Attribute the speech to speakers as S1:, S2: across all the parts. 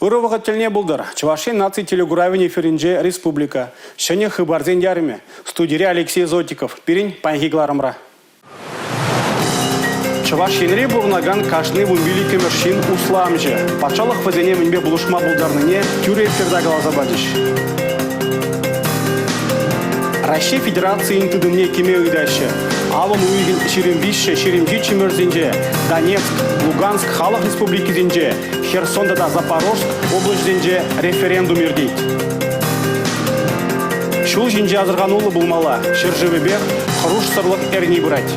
S1: Ырывығы тіліне бұлдыр. Чувашин наций телегуравин эфиринже республика. Шыне хыбарзен ярыме. Студире Алексей Зотиков. Пирин панхигларымра. Чувашинре бурнаган кашны вумбили кемершин усламжы. Пачалық вазене мінбе бұлышма бұлдарныне тюре эфирда галазабадыш. Россия Федерацияның тыдымне кеме үйдәші. Алын үйген 25-27 чемерзенже, Донецк, Луганск халық республикизенже, Херсонда да Запорожск областенже референдум ердейді. Шул жинже азырған олы бұлмала, шыржывебек, құруш сырлық әрне бұрайд.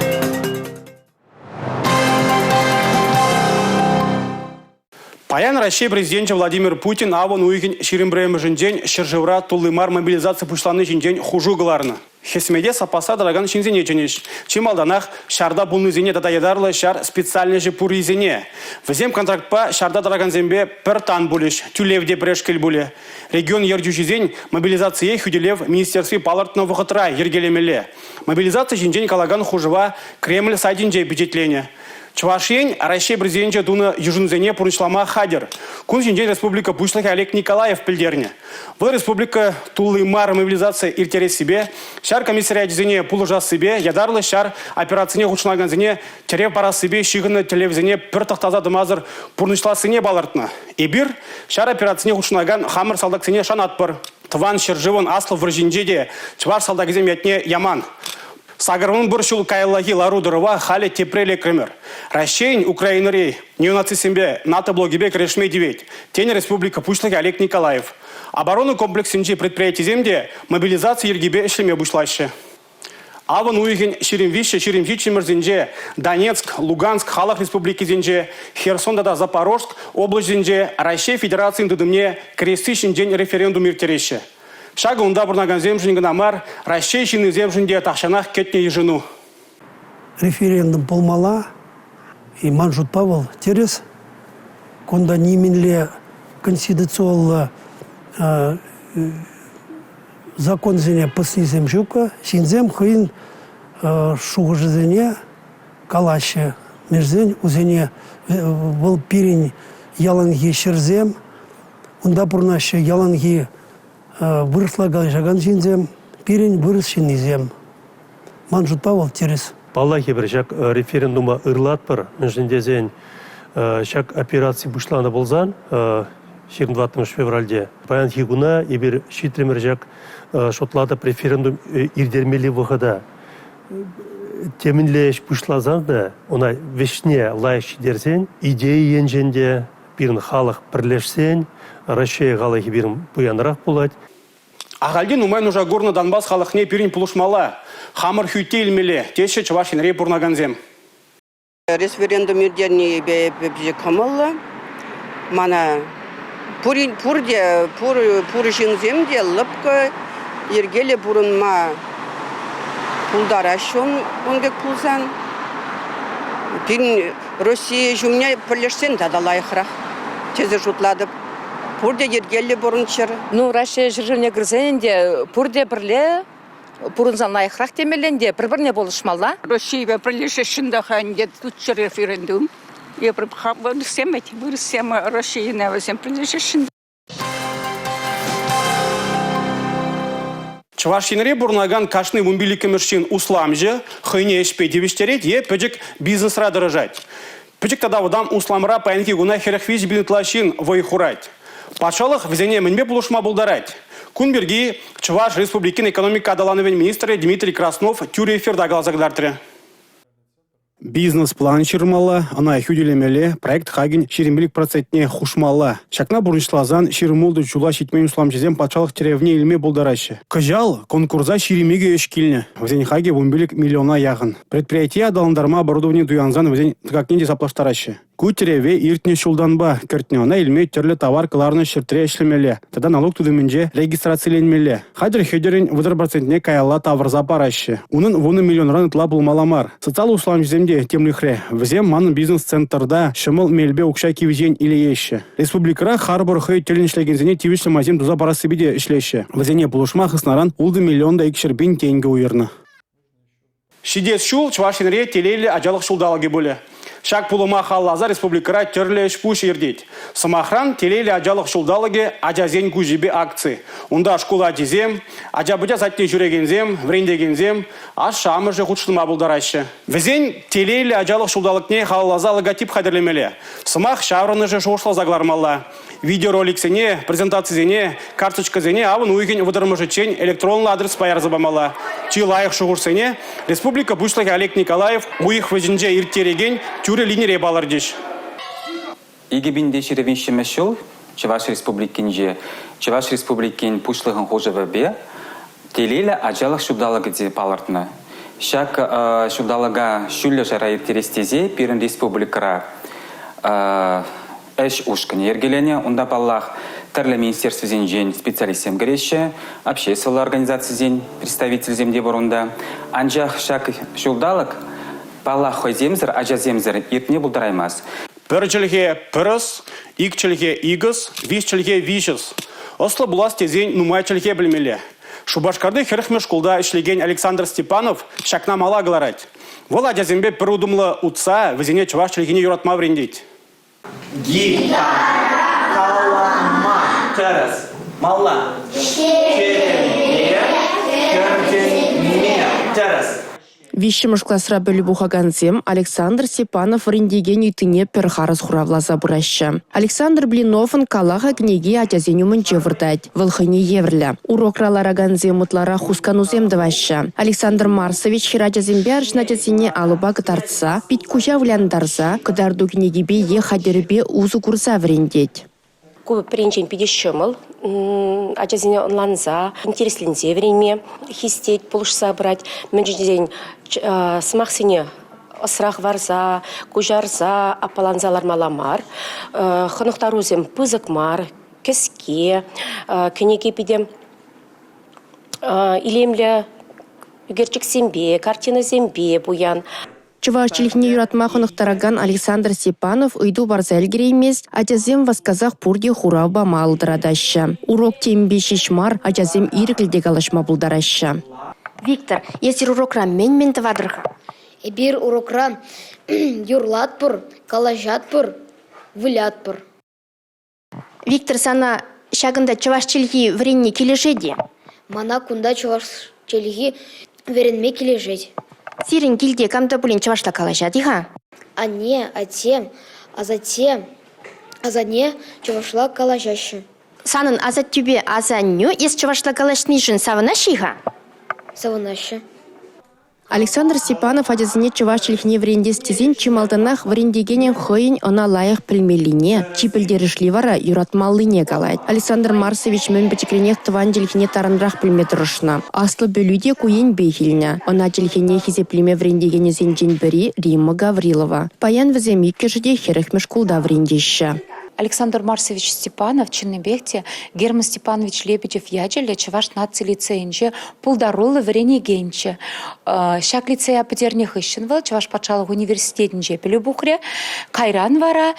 S1: Паян Россия президенті Владимир Путин авон уйген ширимбрем жінден шыржывра тулымар мобилизация пушланы жінден хужуғыларны. Хесмеде сапаса дыраган шинзене женеш. Чималданах шарда булнызене дадайдарлы шар специальный же пуризене. Взем контрактпа шарда дыраган зембе пір тан булеш, тюлевде прешкел буле. Регион ердюжизень мобилизация хюделев министерстве палартного вахатра ергелемеле. Мобилизация жінден калаган хужыва Кремль сайдинже бюджетление. Чувашин Россия президенті дуны южынзене пұрнышлама хадер. Күн жінден республика Бушлық Олег Николаев пілдеріне. Бұл республика тулымар мобилизация иртерес себе, шар комиссариатизене пулы жас себе, ядарлы шар операцияне ғучынаган зене терев пара себе шиғыны телевизене пір тақтаза дымазыр пұрнышласыне балартына. Ибір шар операцияне ғучынаган хамыр салдаксене шан атпыр. Тыван шыржывын аслы выржинжеде чвар салдакизем ятне яман. Сагармын бұршыл кайыллахи ларудырыва халі тепрелі кремер. Россиян Украинарей неонацисембе НАТО блогибек решме девет. Тень республика Бушлық Олег Николаев. Оборону комплексинче предприятий земде мобилизация ергибе шлеме бушлаще. Аван уйген ширимвище чемерзенже, Донецк, Луганск халық республики зенже, Херсонда да Запорожск область зенже, Россия Федерациян дыдымне крестишін день референдум иртереше. Шага унда бурнаган земжинген амар, Россия шины земжинде тахшанах кетне ежину.
S2: Референдум полмала, и Манжут Павел Терес, конда нименле конституционно закон зене паснизем жука, синзем хын шугажезене калаще межзень узене был пирень яланги шерзем, унда бурнаще яланги выросла галжаган синзем, пирень вырос шинизем. Манжут Павел Терес.
S3: Паллахи бір жак референдума ырлат бір, межіндезен жак операции бұшланы болзан, 20 февральде. Паян хигуна и бір шитремер жак шотлады референдум ирдермели вғыда. Темінлеш бұшлазан да, она вешне лайши дерсен, идея енженде бірін халық бірлешсен, Россия ғалығы бірін бұянырақ болады.
S1: Ағалден умайын ұжа горны Донбасс халықне пирин пулышмала. Хамыр хүйте илмеле, теші Чувашин рей бурнаганзем.
S4: Референдум ирдерни бе камалла. Мана пурышынземде лыпка ергеле бурынма пулдарашон онгек пулсан. Пирин Россия жумня пірлешсен дадалайықрақ. Тезе жұтладып. Пурде ергелі бұрыншыр.
S5: Ну, Россия жүргене кірзенде пурде бірле, пурынзан лайықрақ темеленде, бір-бірне болышмалла.
S6: Россия бірлешешінде қайынде тұтшы референдум. Вырысем Россия навызем бірлешешінде.
S1: Чувашинре бурнаган кашны вумбили кемершин усламжы, хыйне эшпе девиштерет, е пөджік бизнесра дырыжать. Пөджік тада вадам усламра паянки гуна херахвич бинутлашин вайхурать. Пачалық візене мінбе бұлышма бұлдарать. Күнберги Чуваш Республикин экономика адаланывен министрі Дмитрий Краснов тюре эфирда галазагдартыры. Бизнес-план шырмала, ана хюделемеле, проект хаген ширемелік процентне хушмала. Шакна бұрыншылазан ширемулды чула шитмен усламчызем пачалық теревне илме бұлдарашы. Кажал конкурса ширемеге өшкіліне. Візен хаге вумбелік миллиона яғын. Предприятие адаландарма оборудование дуянзан візен тгакненде саплаштарашы. Кутереве иртне шулданба кертнеона илме терлі товар кыларны шыртыре эшлемеле. Тада налог тудымынже регистрацияленмеле. Хадыр хедерин выдыр процентне каялла тавырза парашы. Унын вуны миллионран ытла булмаламар. Социал усламчыземде темлихре. Візем манын бизнес-центрда шымыл мелбе укша кивизен илееші. Республикара харбор хой теленішлегензене тивишлі мазем туза парасы биде ішлеші. Візене пулышма хыснаран улды миллионда икшербин тенге уйырны. Шидес шул Чувашинре телейлі ажалық шулдалаги боле. Шак пулыма халлаза республикара терлеш пуш ердеть. Самахран телели ажалық шулдалыге ажазен кужибе акции. Унда школа дизем, ажабыда затне жүрегензем, врендегензем, аш шамыжы худшылма булдарашы. Візен телели ажалық шулдалыкне халлаза логотип хадерлемеле. Самах шавраны же шошла заглармалла. Видеоролик сене, презентация зене, карточка зене, авын уйген выдырмыжы чен электронный адрес паяр забамала. Чи лайық шуғыр сене, республика бушлығы Олег Николаев уйық візінже ирттереген тюрі линере балардеш.
S7: Игебинде шеревеншемешел, Чуваш республикинже, Чуваш республикин пушлығын хожывы бе, телелі ажалық шубдалығы де балардына. Шак шубдалыға шүлі жара иртерестезе, пирін республикара әш ушкын ергелене, онда баллах тәрлі министерство зен специалистем греші, общественный организация зен представитель земде бұрында. Анжақ шак шубдалық баллах хойземзір, ажаземзір ертіне бұлдыраймаз.
S1: Пірчілге піріс, икчілге игіс, вишчілге вишіс. Ослы бұлас тезен нумайчілге білмелі. Шубашкарды херхме школда ішлеген Александр Степанов шакна мала гларать. Вол ажазембе пір удымлы утса, візіне чувашчілгене юратма врендеть.
S8: Гитара, калама, терес, мала, кереме, терес.
S9: Вишіміш класыра бөлі бұғаганзем Александр Степанов врендеген үйтіне перхарыз хуравлаза бұрашы. Александр Блиновын калаға кнеге атязенюмын жевырдайд, вылхыне еврлі. Урокралар аганзем ұтлара хусканузем дывашы. Александр Марсович хиратязембе аршнатязене алыба гытарца, пит кужа вляндарза, кыдарду кнегебе е хадербе узу курса врендеть.
S10: Кубы пренчен пидешемыл, ажазине онланза, интереслензе время, хистеть, полушса брать, менждень смахсине осрах варза, кужарза, апаланзалар маламар, ханухтарузем пызыкмар, кеске, кенеке пидем илемле үгерчик зембе, картина зембе буян.
S9: Чувашчилихне юратма хонықтараган Александр Степанов үйду барза әлгіреймес, ажазем васказах пурде хурауба малдырадашы. Урок тембе шишмар, ажазем иріклдег алашма булдарашы.
S11: Виктор, естер урокра мен тавадрых. Бир урокра юрлатпыр, калажатпыр, вылятпыр.
S9: Виктор, сана шагында чувашчилихи вренне келешеде?
S11: Мана кунда чувашчилихи веренме келешеде.
S9: Сирен килде камда булин чувашла калажат, иха?
S11: А не, а не чувашла калажашы.
S9: Санын азат тебе азаню, ес чувашла калашнишын савынаш, иха?
S11: Савынашы.
S9: Александр Степанов адязыне чувашчилихне врендестезен чималданах врендегенен хойын она лайық пілмеліне, чипілдерішлі вара юратмалыне галайд. Александр Марсович мен бітікренех тыванделихне таранрақ пілме тұрышына. Аслы бөлуде куен бейхіліне. Она телихне хизеплеме врендегенезен жен Римма Гаврилова. Паян візем иккежіде херехмеш кулда врендеші.
S12: Александр Марсович Степанов, Чиннебехте, Герман Степанович Лебедев Яджеле, Чуваш наци лицейнче, пулдарулы врене генче. Шак лицея подерних ищенвал, Чуваш пачалых университетнче пелюбухре, Кайран вара,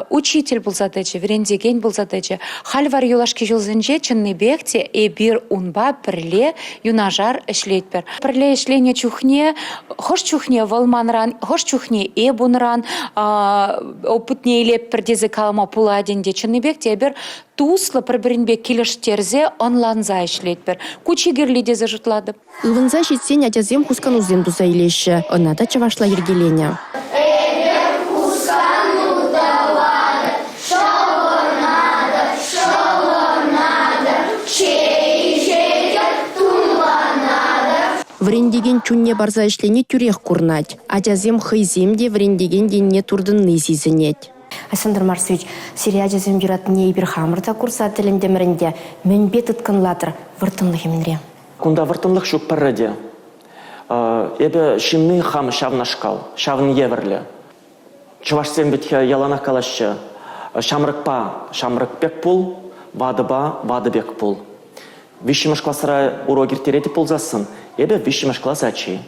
S12: учитель был задача, вренде ген был задача. Хальвар юлашки жылзенче, Чиннебехте, бир унба перле юнажар эшлетпер. Перле эшлене чухне, хош чухне волманран, хош чухне эбунран, опытне леппер дезе калама пуладенде Чиннебек тебер туслы пірбірінбе келіштерзе онланза ішлетпер. Кучигерлі де зажытлады.
S9: Иванза жетсен атязем хусканузем дуза илеші. Онада чавашла ергелене. Врендеген чунне барза ішлене тюрех курнать. Атязем хайземде врендеген денне турдынны зизінет.
S11: Александр Марсович, Сирия жазым юратне ибирхамырда курса тіліндемірінде мен бет ұткынлатыр выртынлық емінре.
S8: Кунда выртынлық жүк параде. Эбі шимны хам шавнашкал, шавны еверлі. Чувашсен бетке ялана калашы. Шамрыкпа, шамрыкпек пул, вадыба, вадыбек пул. Вишіміш класыра урогертереті пулзасын, эбі вишіміш клас ачи.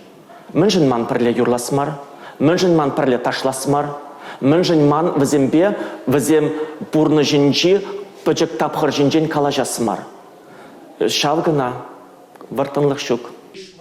S8: Мүнжін ман пірле юрласмар, мүнжін ман пірле ташласмар, мүнжін ман візем бұрны жінжі пөжік тапқыр жінжен кала жасымар. Шавгына, вартынлық шук.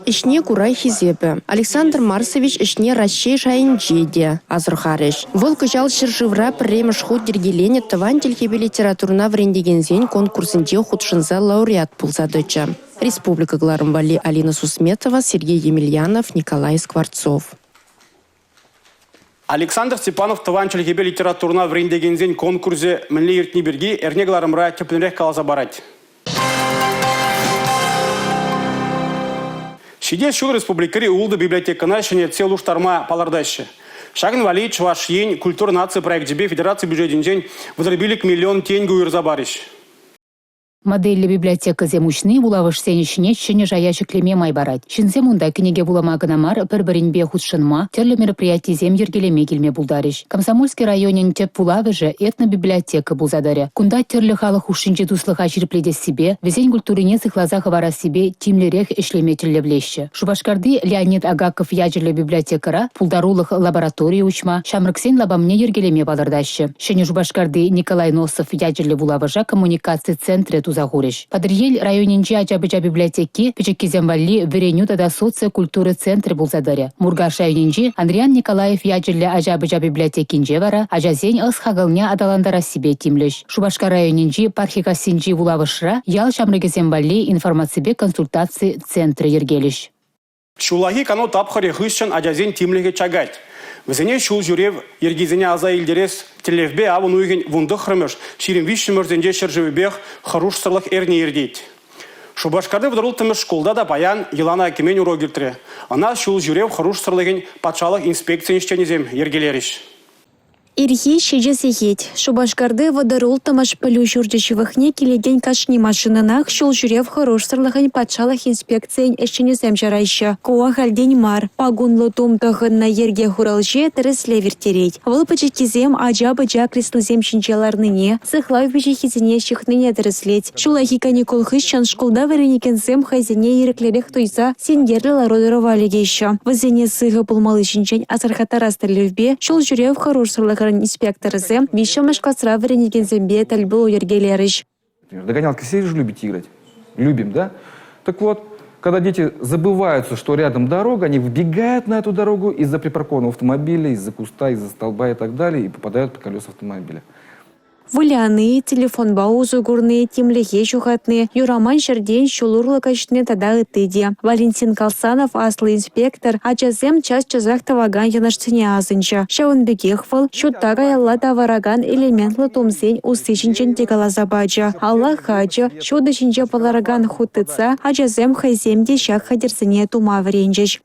S9: ишне курай хизепе. Александр Марсович ишне Ращей шайынчеде азырхарыш. Вол кыжал шыржывра премеш худ дергелене тыван телхебе литературна врендегензен конкурсынче худшынза лауреат пулзадыча. Республика Гларымвали Алина Сусметова, Сергей Емельянов, Николай Скворцов.
S1: Александр Степанов тыван телхебе литературна врендегензен конкурсе мінле ертіне берге эрнегларымра тепленрек каласа барать. Шиде шул республикари улды библиотекана шене целуш тарма палардаще. Шагын вали чваш ень культура нации проект жебе федерации бюджетин день выдробилик миллион тенге уйрзабарищ.
S13: Модель библиотека земучны булавыш сенешіне шыне жаяшы клеме майбарать. Шинзе мунда книге булама гынамар пір-бірінбе худшынма терлі мероприятий зем ергелеме келме булдарыш. Комсомольский районен теп булавы же этнобиблиотека булзадаре. Кунда терлі халық ушынче туслыха жирпледе себе, везень культурине сыхлазаха вара себе тимлерех ишлеме терлевлеще. Шубашкарды Леонид Агаков ядерлі библиотекара пулдарулых лаборатория учма, шамрыксен лабамне ергелеме балардаще. Шыне Шубашкарды Николай Носов ядерлі булавыжа коммуникации центре Загуриш. Падриель районинче Ачабыча библиотеки Печекиземвалли Вереню тада социокультуры центр булзадаре. Мургаш районинче Андриан Николаев яджерле Ачабыча библиотекинче вара ажазень ысхагылня адаландара себе тимлеш. Шубашка районинче пархикасинче вулавышра ял шамрыгеземвалли информациябе консультации центры ергелиш.
S1: Шулахи кано тапхаре хыщан ажазень тимлеге чагать. Везене шул жюрев ергизене аза илдерес телевбе авун уйген вундых хрымыш ширим вишшим өрзенде шыржывыбех харуш сырлых эрне ердейт. Шубашкарды вдырыл тымыш школда да паян елана кемен уро келтіре. Ана шул жюрев харуш сырлыген патшалық инспекция іштенезем ергелериш.
S14: Ирхи шеджесехет. Шубашкарды водорул тамаш пылю журдичевыхне келеген кашни машинанах шул жюрев хорош сырлыхын патшалық инспекциян эшченесем жарайшы. Куа хальдень мар. Пагунлы тумтахын на ерге хуралже тіресле вертереть. Выл пачекизем ажа-быжа креслызем шинчаларныне, сыхлав пачекизене шихныне тіреслеть. Шулахи каникул хыщан школда вереникенсем хайзене ереклерех туйса сенгерлі лародыровали гейші. Вызене сыгы пулмалы шинчен асархатарас тірлевбе шул жюрев хорош сырлыхын инспекторы зем, вишемеш касра вареникен зембе тальбыл ергелерыш.
S15: Догонялки все же любите играть? Любим, да? Так вот, когда дети забываются, что рядом дорога, они вбегают на эту дорогу из-за припаркованного автомобиля, из-за куста, из-за столба и так далее, и попадают под колеса автомобиля.
S14: Вуляны, телефон баузу гурны, тимлехе шухатны, юраман шерден шулурлы качны тада ытыде. Валентин Калсанов, аслы инспектор, ачазем час чазах таваган янашцыне азынча. Шавын бекехвал, шуттага ялла тавараган элементлы тумсень усышынчен тегалаза бача. Алла хача, шуды шинча палараган хутыца, ачазем хайземде шах хадерсыне тума вренчеш.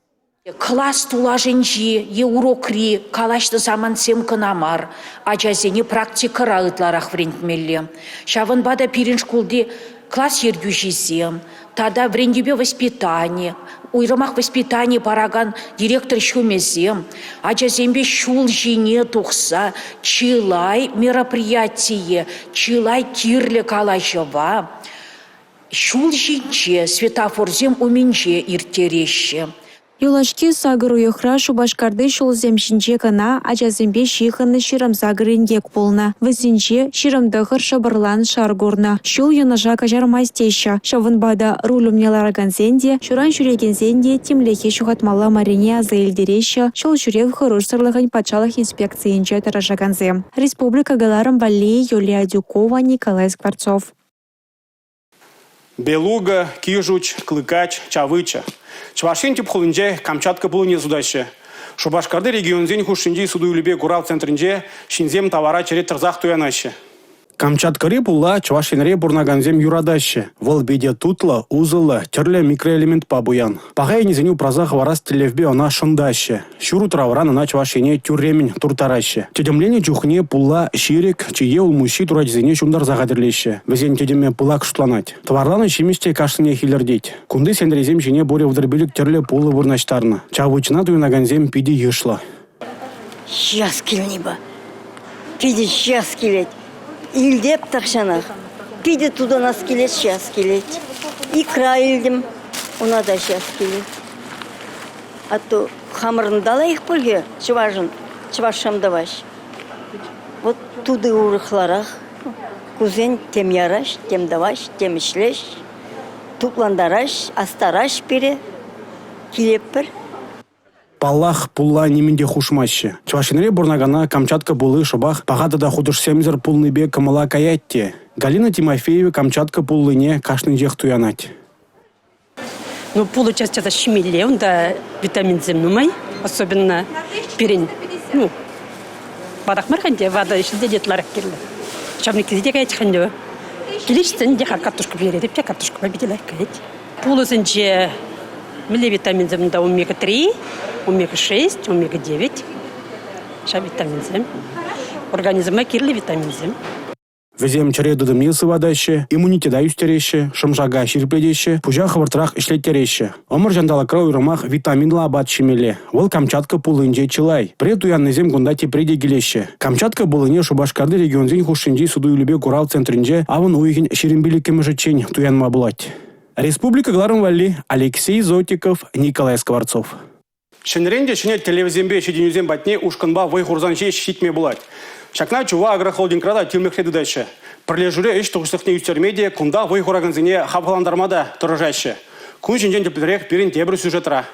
S16: Класс тулажынжи, урокри, калашты заман сем кынамар, ажазене практика рағытларақ врентмелі. Шавын бада пирин школде класс ергюжизем, тада врендебе воспитание, уйрымақ воспитание параган директор шумезем, ажазембе шул жине тухса, чилай мероприятие, чилай кирлі калашыва, шул жинче светофорзем уменче иртереще.
S14: Юлашки сагыру юхра Шубашкарды шул земшинче кана ачазембе шиханы ширам сагырынгек полна. Вызинче ширамдахыр шабырлан шаргурна. Шул юнажа кажар майстеща. Шавынбада рулюмне ларагансенде, шуран шурегенсенде тимлехе шухатмала марине азаилдереща. Шул шурев хорош сырлыгань патшалық инспекциянче таражаганзем. Республика Галарам Балли, Юлия Дюкова, Николай Скворцов.
S1: Белуга, Кижуч, Клыкач, Чавыча. Чувашин типхулынже Камчатка был не судаща. Шубашкарды регионзень хушинди судуйлебе гурав центринже шинзем товара черет тарзах туянаще. Камчаткари була Чувашинре бурнаганзем юрадаще. Волбеде тутла, узыла, терле микроэлемент пабуян. Пагай низеню празах варас телевбе она шундаще. Шуру травран она Чувашине тюремень туртараще. Тедемлене чухне пула ширик, чие улмущи турадзене шундар загадерлеще. Везен тедеме пула кштланать. Тварланы шимисте кашсыне хилердеть. Кунды сендрезем шине боре вдребилик терле пулы вырнаштарна. Чавычна туйнаганзем пиди ешла.
S17: Сейчас килниба. Пиди сейчас килеть. İldep takşanak. Bir de tuda nas kilet şas kilet. İkra ildim. Ona da şas kilet. Ато хамырын дала их польге. Чывашам даваш. Вот туды урыхларах. Кузен тем яраш, тем даваш, тем ишлеш. Тупландараш, астараш пере. Килеппер.
S1: Паллах пулла немінде хушмаще. Чувашинре бурнагана Камчатка булы шобах пагадада худышсемзер пулныбе камала каятте. Галина Тимофеева Камчатка пуллыне кашнынжех туянать.
S18: Ну, получается, это щемиле, он да витамин земнумай, особенно перень. Ну, бадахмар ханде, вода еще дедет ларак кирли. Шабник зиде каять ханде. Киличтен де картошку берет, и картошку победила каять. Полусенче миле витамин земнда омега-3, омега-6, омега-9. Шаб витамин зем. Организма кирли витамин зем.
S1: Везем череду дымнысы вадаще, иммунитета юстереще, шымжага ширпедеще, пужа хвыртрах ишлеттереще. Омыр жандала крау ромах витаминла абат шемеле. Вол Камчатка пулынже чылай. Пред уяннызем гунда тепреде келеше. Камчатка булыне Шубашкарды регионзен хушинжи суду үлебе курал центринже авын уйген ширинбиликкемежі чень туянма булать. Республика Гларым Валли, Алексей Зотиков, Николай Скворцов. Шенренде шенет телевизембе шеденюзем батне ушканба вайхурзанче щитме булать. Шакна чува агрохолдинг-рада тилмехледы дальше. Пролежуре иш тугыштыхне юстермедия кунда вайхураганзине хабхаландармада торожаще. Кун жинжен теплерех перин тебру сюжетра.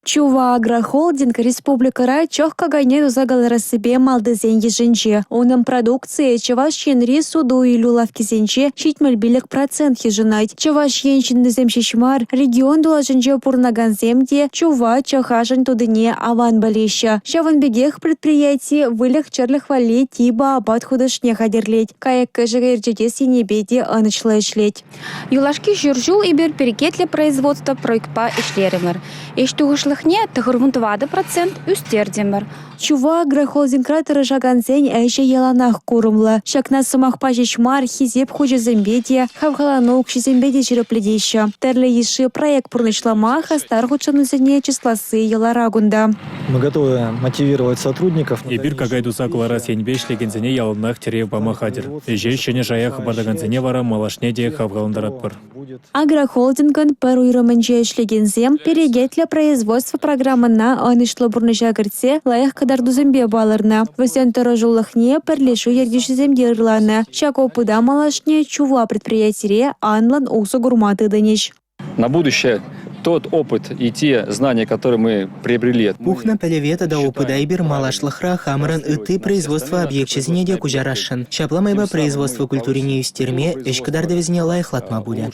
S14: Чува агрохолдинг республикара чохка гайне загалара себе малдызен еженче. Оның продукция чаваш шенри суду илю лавкизенче щитмел билек процент еженайт. Чаваш енчиндызем шишмар регион дулаженче пурнаганземде чува чахажен тудыне аван балеща. Шаван бегех предприятий вылех черлых вали тиба абат худышне хадерлеть. Каяк кэжеге ирчеде синебеде анычлы ишлеть.
S19: Юлашки журжул ибер перекетле производства проектпа ишлеремер. Лахне тахырвунт 20% үстердемер.
S14: Чува агрохолдинг кратера жаганзень әйше еланах курумла. Шакна сымах пажечмар хизеп хуже зембедия, хавхаланук шизембеде жирепледеща. Терле еши проект пурнычлама хастар худшанузене числасы еларагунда.
S20: Мы готовы мотивировать сотрудников.
S21: Ибир кагайдуса клара сеньбе шлегензене яланах терев бамахадир. Эжей шене жаях бардаганзене вара малашне де хавгаландаратпар.
S14: Агрохолдинган перуйрымынче шлегензем перегетля производства программы на анышло бурныжагырце лаях кадарду зембе баларна. Васен торожулахне перлешу ердиши земде ырлана. Шак опыда малашне чува предприятие анлан усу гурматы дынеш.
S22: На будущее тот опыт и те знания, которые мы приобрели.
S23: Пухна пелевета да опыда ибер малашлахра хамран ыты производство объектчизне де кужарашын. Шапламайба производство культурине юстерме эшкадарда везне лайхлатма буде.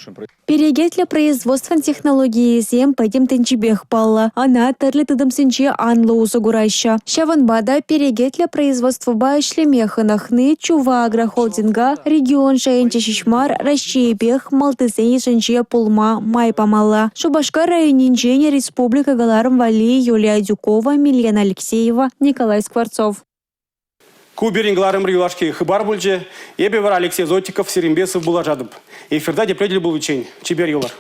S14: Перегетля производства технологии зем пойдем тенчибех палла. Она терлі тыдымсенче анлы усу гурайша. Шаванбада перегетля производства ба шлемеханахны чува агрохолдинга регион шайынче шишмар расчебех малтызен ешенче пулма майпамалла. Шубашка районинчене Республика Галарым Вали, Юлия Дюкова, Милена Алексеева, Николай Скворцов.
S1: Куберин Гларым Рюлашки Хыбар Бульже, Ебевар Алексей Зотиков, Серембесов Булажадып. Эфирда депредель был учень. Чибер Юлар.